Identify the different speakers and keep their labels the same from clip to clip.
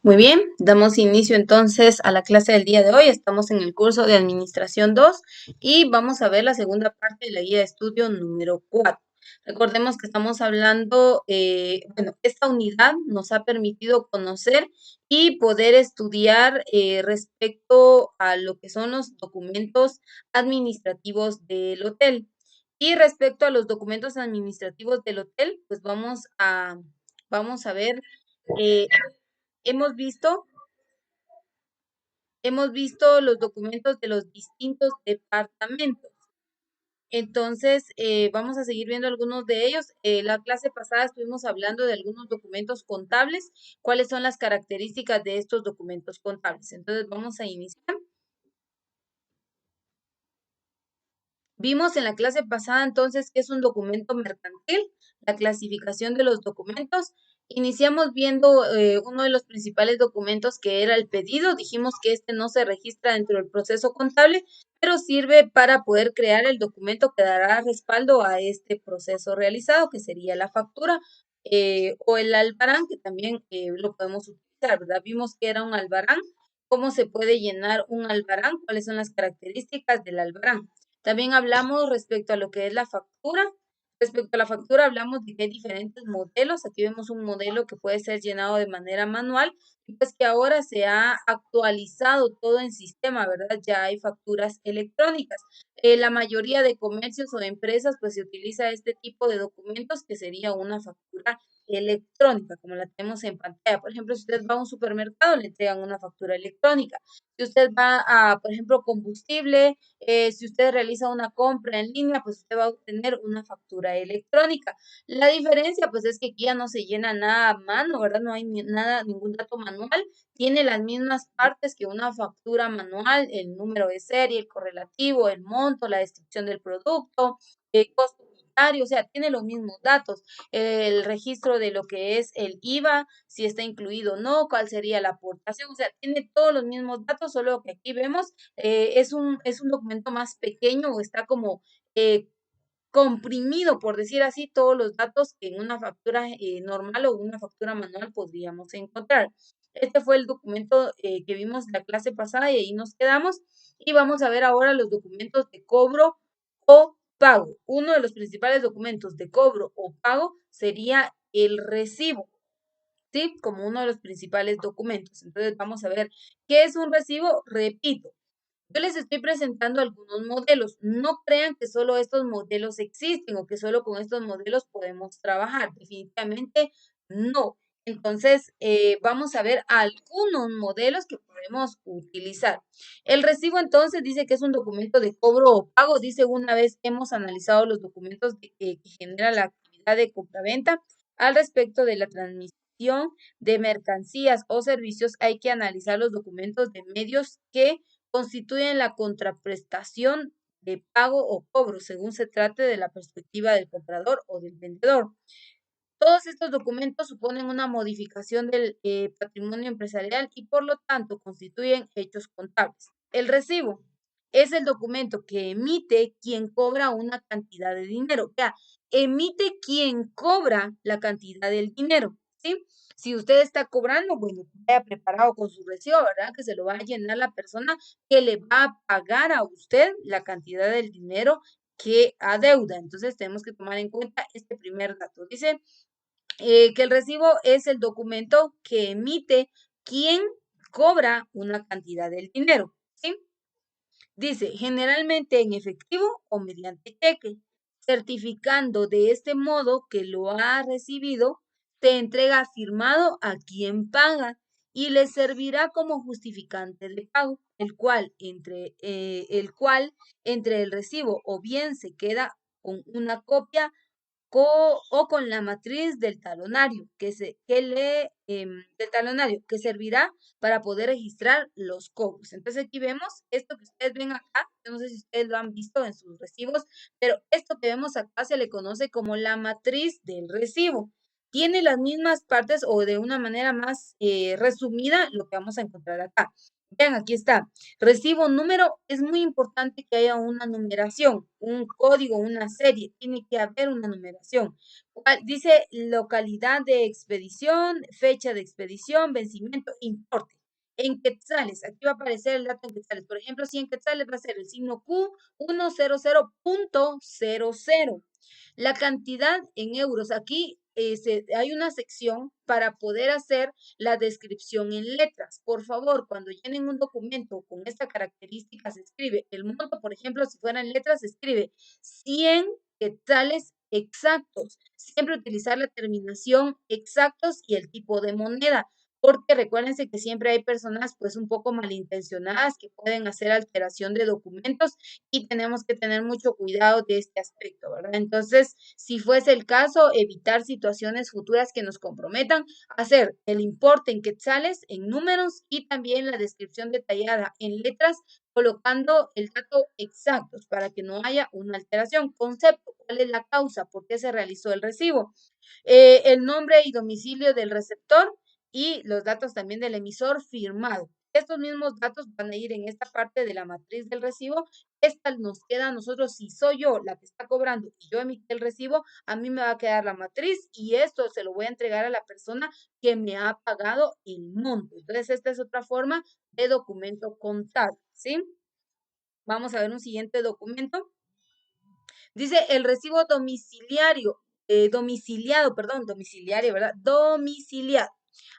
Speaker 1: Muy bien, damos inicio entonces a la clase del día de hoy. Estamos en el curso de Administración 2 y vamos a ver la segunda parte de la guía de estudio número 4. Recordemos que estamos hablando, esta unidad nos ha permitido conocer y poder estudiar respecto a lo que son los documentos administrativos del hotel. Y respecto a los documentos administrativos del hotel, pues vamos a ver. eh, Hemos visto, hemos visto los documentos de los distintos departamentos. Entonces, vamos a seguir viendo algunos de ellos. La clase pasada estuvimos hablando de algunos documentos contables, cuáles son las características de estos documentos contables. Entonces, vamos a iniciar. Vimos en la clase pasada entonces qué es un documento mercantil, la clasificación de los documentos. Iniciamos viendo uno de los principales documentos que era el pedido. Dijimos que este no se registra dentro del proceso contable, pero sirve para poder crear el documento que dará respaldo a este proceso realizado, que sería la factura o el albarán, que también lo podemos utilizar, ¿verdad? Vimos que era un albarán, cómo se puede llenar un albarán, cuáles son las características del albarán. También hablamos respecto a lo que es la factura. Respecto a la factura, hablamos de que hay diferentes modelos. Aquí vemos un modelo que puede ser llenado de manera manual y pues que ahora se ha actualizado todo en sistema, ¿verdad? Ya hay facturas electrónicas. La mayoría de comercios o empresas pues se utiliza este tipo de documentos que sería una factura electrónica, como la tenemos en pantalla. Por ejemplo, si usted va a un supermercado, le entregan una factura electrónica. Si usted va a, por ejemplo, combustible, si usted realiza una compra en línea, pues usted va a obtener una factura electrónica. La diferencia, pues, es que aquí ya no se llena nada a mano, ¿verdad? No hay nada, ningún dato manual. Tiene las mismas partes que una factura manual, el número de serie, el correlativo, el monto, la descripción del producto, el costo unitario, o sea, tiene los mismos datos, el registro de lo que es el IVA, si está incluido o no, cuál sería la aportación, o sea, tiene todos los mismos datos, solo que aquí vemos es un documento más pequeño o está como eh, comprimido, por decir así, todos los datos que en una factura normal o una factura manual podríamos encontrar. Este fue el documento que vimos la clase pasada y ahí nos quedamos. Y vamos a ver ahora los documentos de cobro o pago. Uno de los principales documentos de cobro o pago sería el recibo. ¿Sí? Como uno de los principales documentos. Entonces vamos a ver qué es un recibo. Repito, yo les estoy presentando algunos modelos. No crean que solo estos modelos existen o que solo con estos modelos podemos trabajar. Definitivamente no. Entonces, vamos a ver algunos modelos que podemos utilizar. El recibo entonces dice que es un documento de cobro o pago. Dice una vez hemos analizado los documentos que genera la actividad de compraventa. Al respecto de la transmisión de mercancías o servicios, hay que analizar los documentos de medios que constituyen la contraprestación de pago o cobro, según se trate de la perspectiva del comprador o del vendedor. Todos estos documentos suponen una modificación del patrimonio empresarial y por lo tanto constituyen hechos contables. El recibo es el documento que emite quien cobra una cantidad de dinero. O sea, emite quien cobra la cantidad del dinero, ¿sí? Si usted está cobrando, bueno, vaya preparado con su recibo, ¿verdad? Que se lo va a llenar la persona que le va a pagar a usted la cantidad del dinero que adeuda. Entonces tenemos que tomar en cuenta este primer dato. Dice que el recibo es el documento que emite quien cobra una cantidad del dinero, ¿sí? Dice, generalmente en efectivo o mediante cheque, certificando de este modo que lo ha recibido, se entrega firmado a quien paga y le servirá como justificante de pago, el cual entre el recibo o bien se queda con una copia o con la matriz del talonario, del talonario, que servirá para poder registrar los cobros. Entonces aquí vemos esto que ustedes ven acá, yo no sé si ustedes lo han visto en sus recibos, pero esto que vemos acá se le conoce como la matriz del recibo. Tiene las mismas partes o de una manera más resumida lo que vamos a encontrar acá. Vean, aquí está. Recibo número, es muy importante que haya una numeración, un código, una serie, tiene que haber una numeración. Dice localidad de expedición, fecha de expedición, vencimiento, importe. En quetzales, aquí va a aparecer el dato en quetzales. Por ejemplo, si en quetzales va a ser el signo Q100.00. La cantidad en euros, aquí hay una sección para poder hacer la descripción en letras. Por favor, cuando llenen un documento con esta característica, se escribe el monto, por ejemplo, si fueran letras, se escribe 100 quetzales exactos. Siempre utilizar la terminación exactos y el tipo de moneda, porque recuérdense que siempre hay personas pues un poco malintencionadas que pueden hacer alteración de documentos y tenemos que tener mucho cuidado de este aspecto, ¿verdad? Entonces, si fuese el caso, evitar situaciones futuras que nos comprometan, hacer el importe en quetzales, en números y también la descripción detallada en letras, colocando el dato exactos para que no haya una alteración. Concepto, ¿cuál es la causa? ¿Por qué se realizó el recibo? El nombre y domicilio del receptor y los datos también del emisor firmado. Estos mismos datos van a ir en esta parte de la matriz del recibo. Esta nos queda a nosotros, si soy yo la que está cobrando y yo emití el recibo, a mí me va a quedar la matriz y esto se lo voy a entregar a la persona que me ha pagado el monto. Entonces, esta es otra forma de documento contable, ¿sí? Vamos a ver un siguiente documento. Dice el recibo domiciliario, domiciliario, ¿verdad? Domiciliado.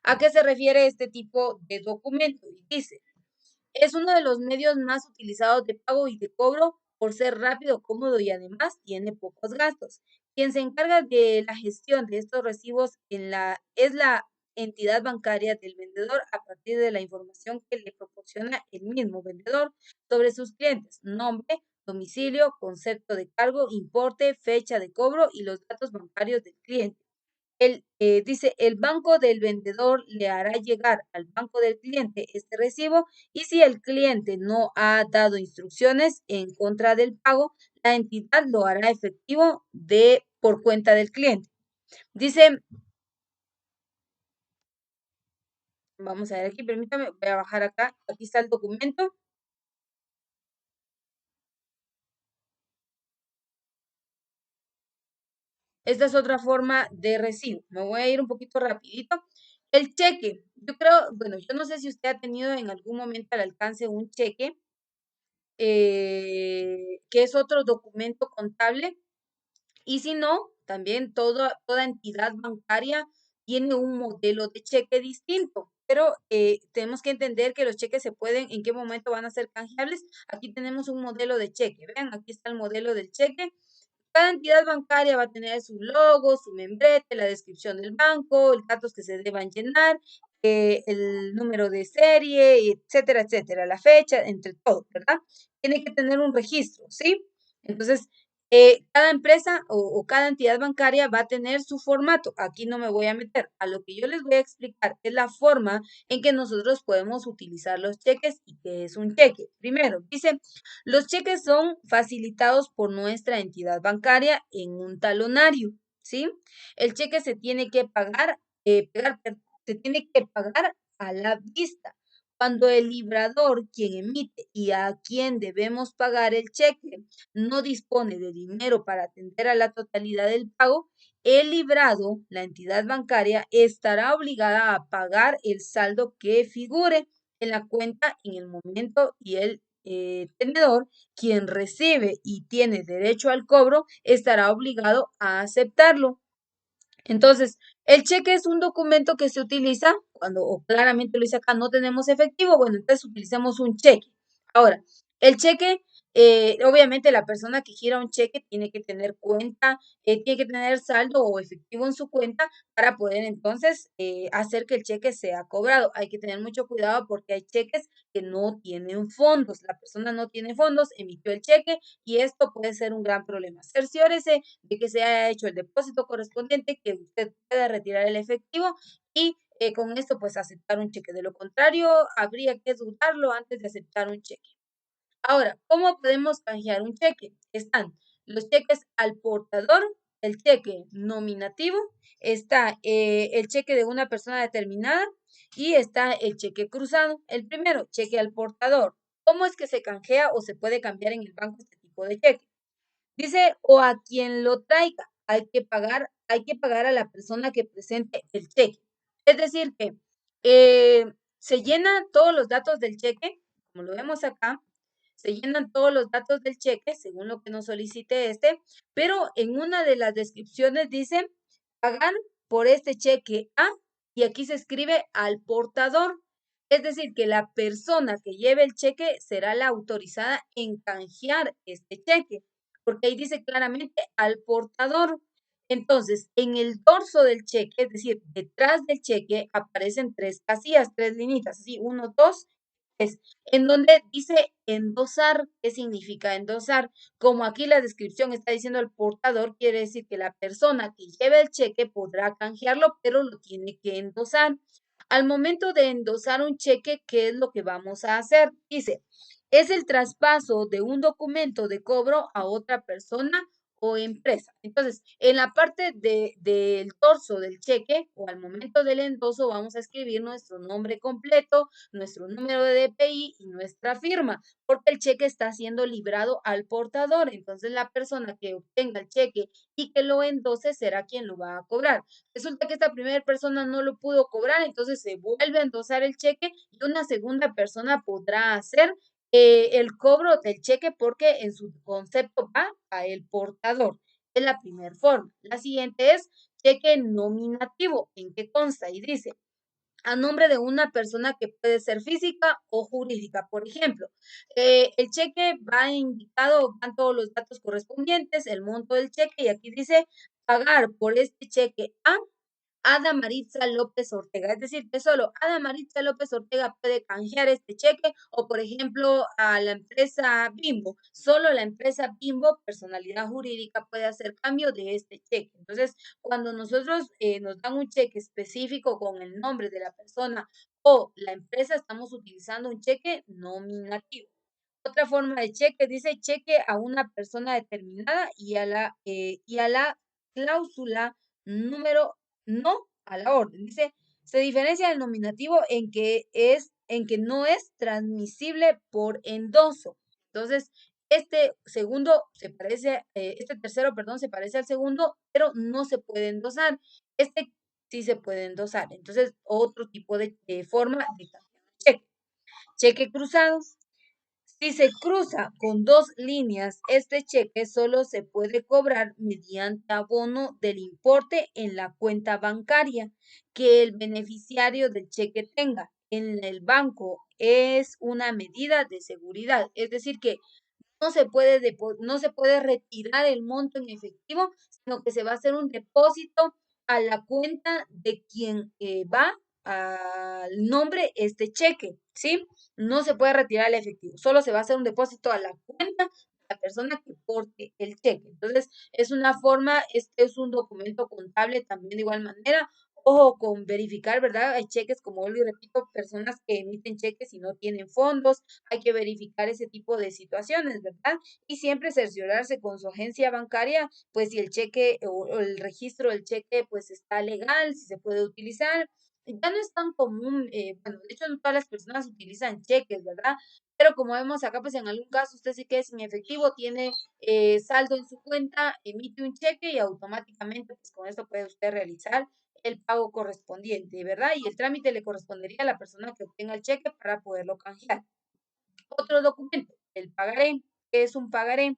Speaker 1: ¿A qué se refiere este tipo de documento? Dice, es uno de los medios más utilizados de pago y de cobro por ser rápido, cómodo y además tiene pocos gastos. Quien se encarga de la gestión de estos recibos es la entidad bancaria del vendedor a partir de la información que le proporciona el mismo vendedor sobre sus clientes, nombre, domicilio, concepto de cargo, importe, fecha de cobro y los datos bancarios del cliente. Dice, el banco del vendedor le hará llegar al banco del cliente este recibo y si el cliente no ha dado instrucciones en contra del pago, la entidad lo hará efectivo por cuenta del cliente. Dice, vamos a ver aquí, permítame, voy a bajar acá, aquí está el documento. Esta es otra forma de recibo. Me voy a ir un poquito rapidito. El cheque, yo creo, bueno, yo no sé si usted ha tenido en algún momento al alcance un cheque que es otro documento contable, y si no, también toda entidad bancaria tiene un modelo de cheque distinto, pero tenemos que entender que los cheques se pueden, en qué momento van a ser canjeables. Aquí tenemos un modelo de cheque, vean, aquí está el modelo del cheque. Cada entidad bancaria va a tener su logo, su membrete, la descripción del banco, los datos que se deban llenar, el número de serie, etcétera, etcétera, la fecha, entre todo, ¿verdad? Tiene que tener un registro, ¿sí? Entonces, cada empresa o cada entidad bancaria va a tener su formato. Aquí no me voy a meter. A lo que yo les voy a explicar es la forma en que nosotros podemos utilizar los cheques y qué es un cheque. Primero, dice, los cheques son facilitados por nuestra entidad bancaria en un talonario, ¿sí? El cheque se tiene que se tiene que pagar a la vista. Cuando el librador, quien emite y a quien debemos pagar el cheque, no dispone de dinero para atender a la totalidad del pago, el librado, la entidad bancaria, estará obligada a pagar el saldo que figure en la cuenta en el momento y el tenedor, quien recibe y tiene derecho al cobro, estará obligado a aceptarlo. Entonces, el cheque es un documento que se utiliza cuando, o claramente lo dice acá, no tenemos efectivo, bueno, entonces utilicemos un cheque. Ahora, el cheque, obviamente la persona que gira un cheque tiene que tener cuenta, tiene que tener saldo o efectivo en su cuenta para poder entonces hacer que el cheque sea cobrado. Hay que tener mucho cuidado porque hay cheques que no tienen fondos. La persona no tiene fondos, emitió el cheque y esto puede ser un gran problema. Cerciórese de que se haya hecho el depósito correspondiente, que usted pueda retirar el efectivo y con esto pues aceptar un cheque. De lo contrario, habría que dudarlo antes de aceptar un cheque. Ahora, ¿cómo podemos canjear un cheque? Están los cheques al portador el cheque nominativo, está el cheque de una persona determinada y está el cheque cruzado. El primero, cheque al portador. ¿Cómo es que se canjea o se puede cambiar en el banco este tipo de cheque? Dice, o a quien lo traiga, hay que pagar a la persona que presente el cheque. Es decir, que se llenan todos los datos del cheque, como lo vemos acá, se llenan todos los datos del cheque, según lo que nos solicite este, pero en una de las descripciones dice, pagar por este cheque A, y aquí se escribe al portador. Es decir, que la persona que lleve el cheque será la autorizada en canjear este cheque, porque ahí dice claramente al portador. Entonces, en el dorso del cheque, es decir, detrás del cheque, aparecen tres casillas, tres linitas, así, uno, dos, tres, en donde dice endosar. ¿Qué significa endosar? Como aquí la descripción está diciendo el portador, quiere decir que la persona que lleve el cheque podrá canjearlo, pero lo tiene que endosar. Al momento de endosar un cheque, ¿qué es lo que vamos a hacer? Dice, es el traspaso de un documento de cobro a otra persona o empresa. Entonces, en la parte del torso del cheque o al momento del endoso vamos a escribir nuestro nombre completo, nuestro número de DPI y nuestra firma, porque el cheque está siendo librado al portador. Entonces, la persona que obtenga el cheque y que lo endose será quien lo va a cobrar. Resulta que esta primera persona no lo pudo cobrar, entonces se vuelve a endosar el cheque y una segunda persona podrá hacer el cobro del cheque porque en su concepto va a el portador. Es la primera forma. La siguiente es cheque nominativo. ¿En qué consta? Y dice, a nombre de una persona que puede ser física o jurídica. Por ejemplo, el cheque va indicado, van todos los datos correspondientes, el monto del cheque y aquí dice pagar por este cheque a Ada Maritza López Ortega. Es decir, que solo Ada Maritza López Ortega puede canjear este cheque o, por ejemplo, a la empresa Bimbo. Solo la empresa Bimbo, personalidad jurídica, puede hacer cambio de este cheque. Entonces, cuando nosotros nos dan un cheque específico con el nombre de la persona o la empresa, estamos utilizando un cheque nominativo. Otra forma de cheque dice cheque a una persona determinada y a la cláusula número no a la orden. Dice, se diferencia del nominativo en que no es transmisible por endoso. Entonces, este tercero, perdón, se parece al segundo, pero no se puede endosar. Este sí se puede endosar. Entonces, otro tipo de forma de cheque. Cheque cruzado. Si se cruza con dos líneas, este cheque solo se puede cobrar mediante abono del importe en la cuenta bancaria que el beneficiario del cheque tenga en el banco. Es una medida de seguridad, es decir, que no se puede retirar el monto en efectivo, sino que se va a hacer un depósito a la cuenta de quien va al nombre este cheque, ¿sí? No se puede retirar el efectivo, solo se va a hacer un depósito a la cuenta de la persona que porte el cheque. Entonces, es una forma, este es un documento contable también de igual manera. Ojo con verificar, ¿verdad? Hay cheques, como vuelvo y repito, personas que emiten cheques y no tienen fondos, hay que verificar ese tipo de situaciones, ¿verdad? Y siempre cerciorarse con su agencia bancaria, pues si el cheque o el registro del cheque pues está legal, si se puede utilizar. Ya no es tan común, bueno, de hecho no todas las personas utilizan cheques, ¿verdad? Pero como vemos acá, pues en algún caso usted sí que es en efectivo, tiene saldo en su cuenta, emite un cheque y automáticamente pues con esto puede usted realizar el pago correspondiente, ¿verdad? Y el trámite le correspondería a la persona que obtenga el cheque para poderlo canjear. Otro documento, el pagaré. ¿Qué es un pagaré?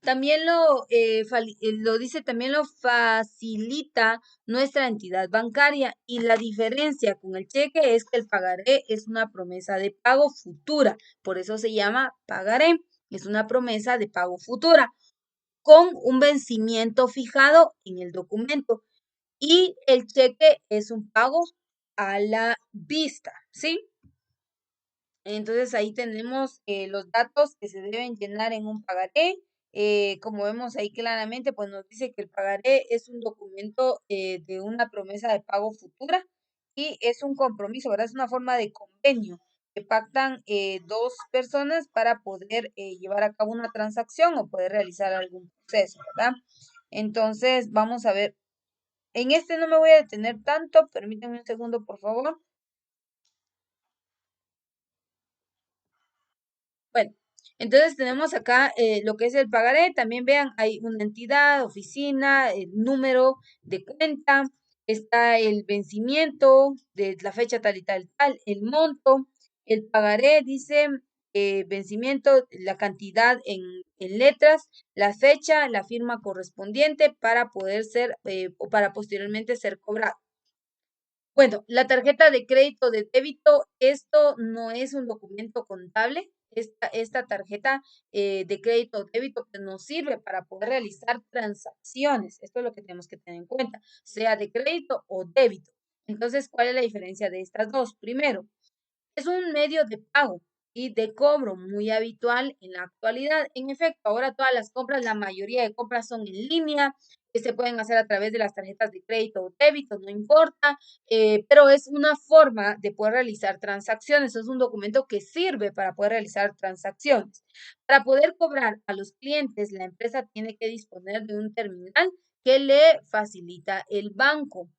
Speaker 1: También lo dice, también lo facilita nuestra entidad bancaria y la diferencia con el cheque es que el pagaré es una promesa de pago futura, por eso se llama pagaré, es una promesa de pago futura con un vencimiento fijado en el documento y el cheque es un pago a la vista, ¿sí? Entonces ahí tenemos los datos que se deben llenar en un pagaré. Como vemos ahí claramente, pues nos dice que el pagaré es un documento de una promesa de pago futura y es un compromiso, ¿verdad? Es una forma de convenio que pactan dos personas para poder llevar a cabo una transacción o poder realizar algún proceso, ¿verdad? Entonces, vamos a ver. En este no me voy a detener tanto, permítanme un segundo, por favor. Bueno, entonces tenemos acá lo que es el pagaré. También vean, hay una entidad, oficina, el número de cuenta, está el vencimiento de la fecha tal y tal, tal, el monto, el pagaré, dice vencimiento, la cantidad en letras, la fecha, la firma correspondiente para poder ser o para posteriormente ser cobrado. Bueno, la tarjeta de crédito de débito, esto no es un documento contable. Esta tarjeta de crédito o débito pues, nos sirve para poder realizar transacciones. Esto es lo que tenemos que tener en cuenta, sea de crédito o débito. Entonces, ¿cuál es la diferencia de estas dos? Primero, es un medio de pago y de cobro muy habitual en la actualidad. En efecto, ahora todas las compras, la mayoría de compras son en línea, que se pueden hacer a través de las tarjetas de crédito o débito, no importa, pero es una forma de poder realizar transacciones. Es un documento que sirve para poder realizar transacciones. Para poder cobrar a los clientes, la empresa tiene que disponer de un terminal que le facilita el banco.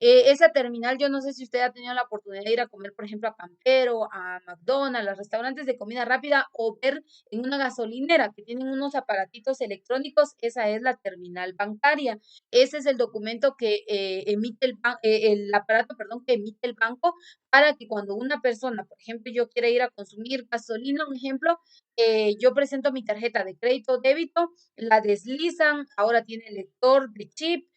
Speaker 1: Esa terminal, yo no sé si usted ha tenido la oportunidad de ir a comer, por ejemplo, a Pampero, a McDonald's, a restaurantes de comida rápida o ver en una gasolinera que tienen unos aparatitos electrónicos, esa es la terminal bancaria. Ese es el documento que emite el aparato, perdón, que emite el banco para que cuando una persona, por ejemplo, yo quiera ir a consumir gasolina, un ejemplo, yo presento mi tarjeta de crédito o débito, la deslizan, ahora tiene lector de chip,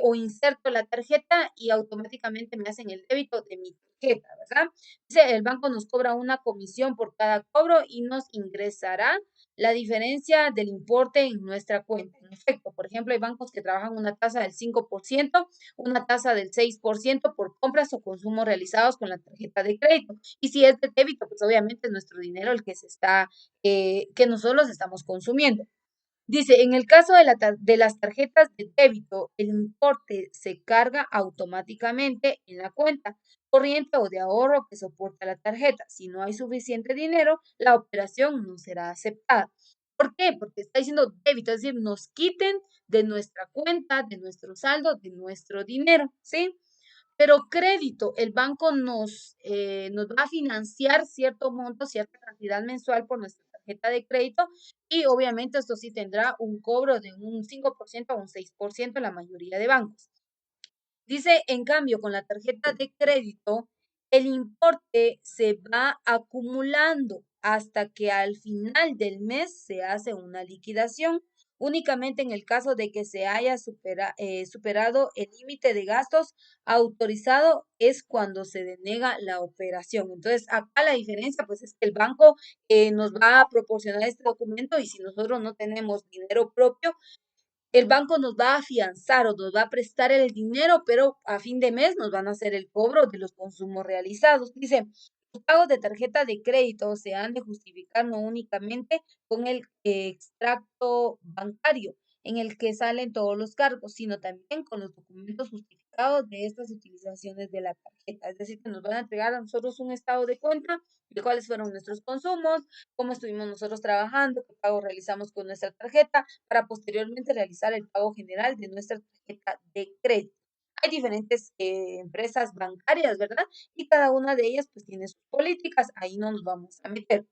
Speaker 1: o inserto la tarjeta y automáticamente me hacen el débito de mi tarjeta, ¿verdad? Dice, el banco nos cobra una comisión por cada cobro y nos ingresará la diferencia del importe en nuestra cuenta. En efecto, por ejemplo, hay bancos que trabajan una tasa del 5%, una tasa del 6% por compras o consumos realizados con la tarjeta de crédito. Y si es de débito, pues obviamente es nuestro dinero el que que nosotros estamos consumiendo. Dice, en el caso de las tarjetas de débito, el importe se carga automáticamente en la cuenta corriente o de ahorro que soporta la tarjeta. Si no hay suficiente dinero, la operación no será aceptada. ¿Por qué? Porque está diciendo débito, es decir, nos quiten de nuestra cuenta, de nuestro saldo, de nuestro dinero, ¿sí? Pero crédito, el banco nos va a financiar cierto monto, cierta cantidad mensual por nuestra tarjeta de crédito y obviamente esto sí tendrá un cobro de un 5% a un 6% en la mayoría de bancos. Dice, en cambio, con la tarjeta de crédito, el importe se va acumulando hasta que al final del mes se hace una liquidación. Únicamente en el caso de que se haya superado el límite de gastos autorizado es cuando se denega la operación. Entonces, acá la diferencia pues es que el banco nos va a proporcionar este documento y si nosotros no tenemos dinero propio, el banco nos va a afianzar o nos va a prestar el dinero, pero a fin de mes nos van a hacer el cobro de los consumos realizados. Dice, los pagos de tarjeta de crédito se han de justificar no únicamente con el extracto bancario en el que salen todos los cargos, sino también con los documentos justificados de estas utilizaciones de la tarjeta. Es decir, que nos van a entregar a nosotros un estado de cuenta de cuáles fueron nuestros consumos, cómo estuvimos nosotros trabajando, qué pagos realizamos con nuestra tarjeta, para posteriormente realizar el pago general de nuestra tarjeta de crédito. Hay diferentes empresas bancarias, ¿verdad? Y cada una de ellas pues tiene sus políticas, ahí no nos vamos a meter.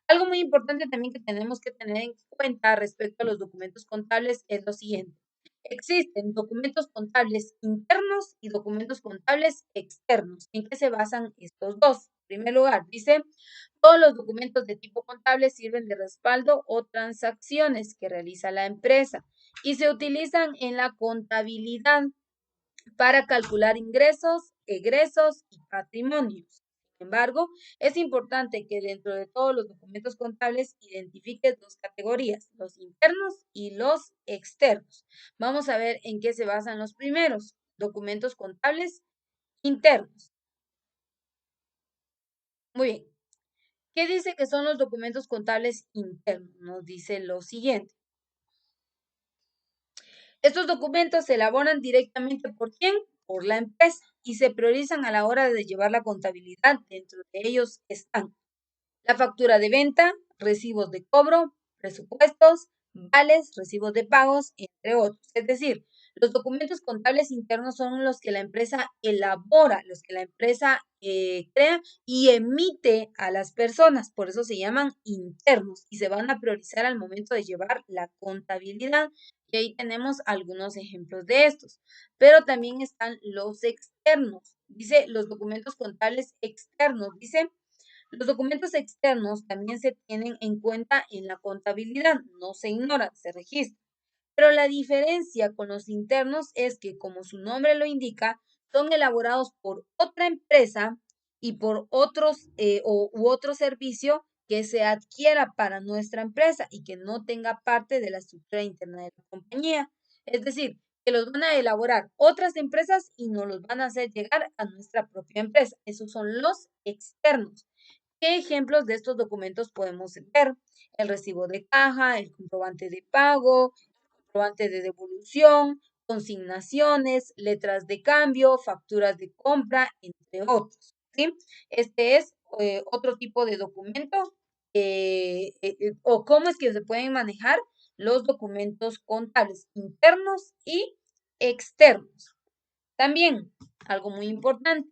Speaker 1: Algo muy importante también que tenemos que tener en cuenta respecto a los documentos contables es lo siguiente. Existen documentos contables internos y documentos contables externos. ¿En qué se basan estos dos? En primer lugar, dice, todos los documentos de tipo contable sirven de respaldo o transacciones que realiza la empresa y se utilizan en la contabilidad para calcular ingresos, egresos y patrimonios. Sin embargo, es importante que dentro de todos los documentos contables identifiques dos categorías, los internos y los externos. Vamos a ver en qué se basan los primeros, documentos contables internos. Muy bien. ¿Qué dice que son los documentos contables internos? Nos dice lo siguiente. Estos documentos se elaboran directamente por quién? Por la empresa y se priorizan a la hora de llevar la contabilidad. Dentro de ellos están la factura de venta, recibos de cobro, presupuestos, vales, recibos de pagos, entre otros. Es decir, los documentos contables internos son los que la empresa elabora, los que la empresa crea y emite a las personas. Por eso se llaman internos y se van a priorizar al momento de llevar la contabilidad. Y ahí tenemos algunos ejemplos de estos. Pero también están los externos. Dice los documentos contables externos. Dice los documentos externos también se tienen en cuenta en la contabilidad, no se ignoran, se registran. Pero la diferencia con los internos es que, como su nombre lo indica, son elaborados por otra empresa y por otros u otro servicio que se adquiera para nuestra empresa y que no tenga parte de la estructura interna de la compañía. Es decir, que los van a elaborar otras empresas y nos los van a hacer llegar a nuestra propia empresa. Esos son los externos. ¿Qué ejemplos de estos documentos podemos ver? El recibo de caja, el comprobante de pago, comprobante de devolución, consignaciones, letras de cambio, facturas de compra, entre otros. ¿Sí? Este es otro tipo de documento o cómo es que se pueden manejar los documentos contables internos y externos. También, algo muy importante,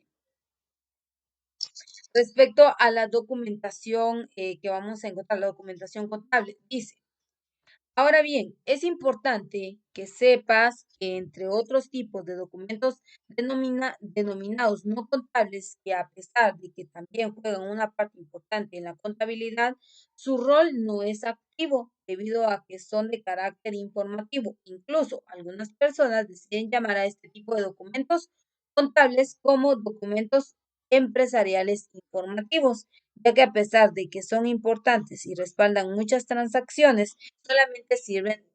Speaker 1: respecto a la documentación que vamos a encontrar, la documentación contable, dice, ahora bien, es importante que sepas que entre otros tipos de documentos denominados no contables, que a pesar de que también juegan una parte importante en la contabilidad, su rol no es activo debido a que son de carácter informativo. Incluso algunas personas deciden llamar a este tipo de documentos contables como documentos empresariales informativos, ya que a pesar de que son importantes y respaldan muchas transacciones, solamente sirven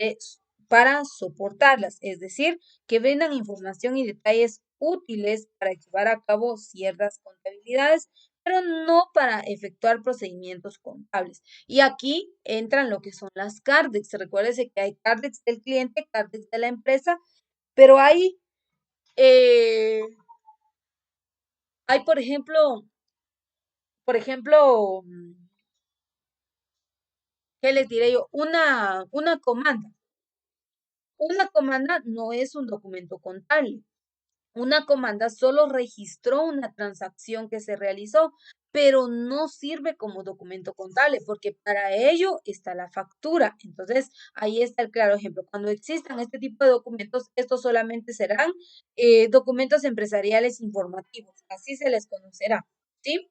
Speaker 1: para soportarlas, es decir, que brindan información y detalles útiles para llevar a cabo ciertas contabilidades, pero no para efectuar procedimientos contables. Y aquí entran lo que son las CARDEX. Recuérdese que hay CARDEX del cliente, CARDEX de la empresa, pero eh, hay por ejemplo, ¿qué les diré yo? Una comanda. Una comanda no es un documento contable. Una comanda solo registró una transacción que se realizó, pero no sirve como documento contable porque para ello está la factura. Entonces, ahí está el claro ejemplo. Cuando existan este tipo de documentos, estos solamente serán documentos empresariales informativos. Así se les conocerá. ¿Sí?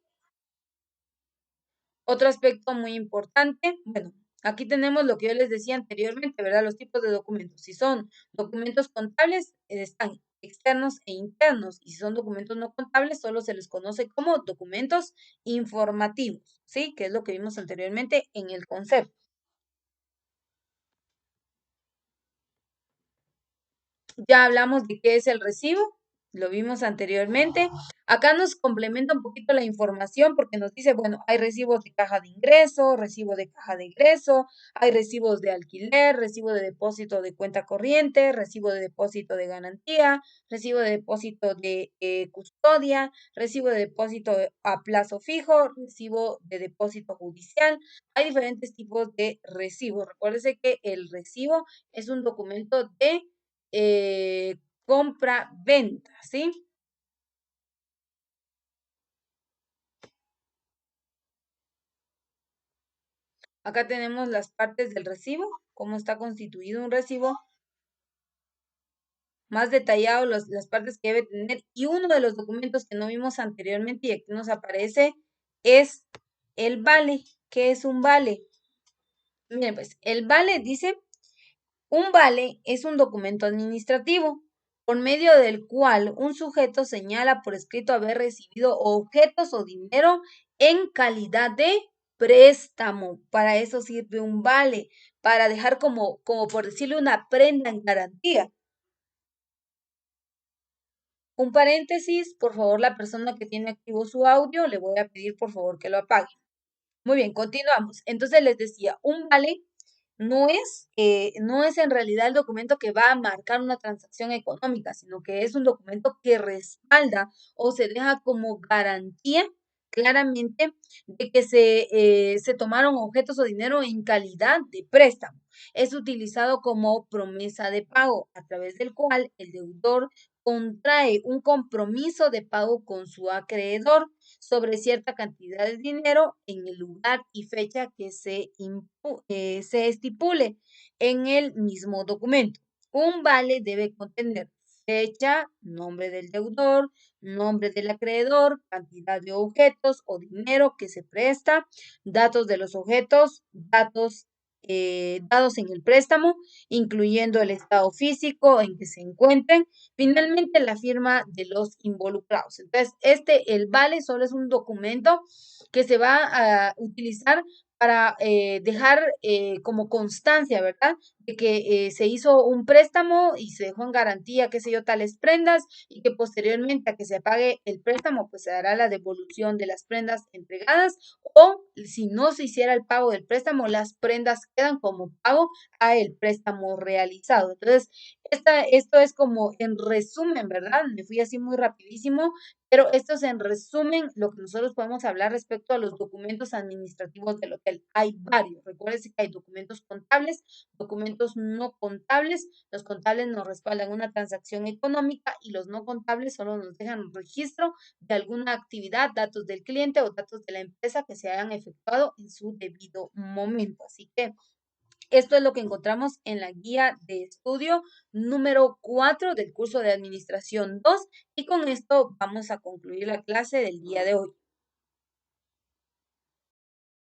Speaker 1: Otro aspecto muy importante, bueno, aquí tenemos lo que yo les decía anteriormente, ¿verdad? Los tipos de documentos. Si son documentos contables, están externos e internos. Y si son documentos no contables, solo se les conoce como documentos informativos, ¿sí? Que es lo que vimos anteriormente en el concepto. Ya hablamos de qué es el recibo, lo vimos anteriormente. Acá nos complementa un poquito la información porque nos dice, bueno, hay recibos de caja de ingreso, recibo de caja de egreso, hay recibos de alquiler, recibo de depósito de cuenta corriente, recibo de depósito de garantía, recibo de depósito de custodia, recibo de depósito a plazo fijo, recibo de depósito judicial. Hay diferentes tipos de recibos. Recuérdese que el recibo es un documento de eh, compra-venta, ¿sí? Acá tenemos las partes del recibo, cómo está constituido un recibo, más detallado las partes que debe tener. Y uno de los documentos que no vimos anteriormente y aquí nos aparece es el vale. ¿Qué es un vale? Miren, pues el vale dice, un vale es un documento administrativo por medio del cual un sujeto señala por escrito haber recibido objetos o dinero en calidad de préstamo. Para eso sirve un vale, para dejar como por decirle una prenda en garantía. Un paréntesis, por favor, la persona que tiene activo su audio, le voy a pedir por favor que lo apague. Muy bien, continuamos. Entonces les decía, un vale no es en realidad el documento que va a marcar una transacción económica, sino que es un documento que respalda o se deja como garantía claramente de que se tomaron objetos o dinero en calidad de préstamo. Es utilizado como promesa de pago, a través del cual el deudor contrae un compromiso de pago con su acreedor sobre cierta cantidad de dinero en el lugar y fecha que se estipule en el mismo documento. Un vale debe contener fecha, nombre del deudor, nombre del acreedor, cantidad de objetos o dinero que se presta, datos de los objetos, datos dados en el préstamo, incluyendo el estado físico en que se encuentren, finalmente la firma de los involucrados. Entonces, el vale solo es un documento que se va a utilizar para dejar como constancia, ¿verdad? De que se hizo un préstamo y se dejó en garantía, qué sé yo, tales prendas y que posteriormente a que se pague el préstamo, pues se dará la devolución de las prendas entregadas o si no se hiciera el pago del préstamo, las prendas quedan como pago a el préstamo realizado. Entonces, esto es como en resumen, ¿verdad? Me fui así muy rapidísimo, pero esto es en resumen lo que nosotros podemos hablar respecto a los documentos administrativos del hotel. Hay varios. Recuerden que hay documentos contables, documentos no contables. Los contables nos respaldan una transacción económica y los no contables solo nos dejan un registro de alguna actividad, datos del cliente o datos de la empresa que se hayan efectuado en su debido momento. Así que esto es lo que encontramos en la guía de estudio número 4 del curso de Administración 2 y con esto vamos a concluir la clase del día de hoy.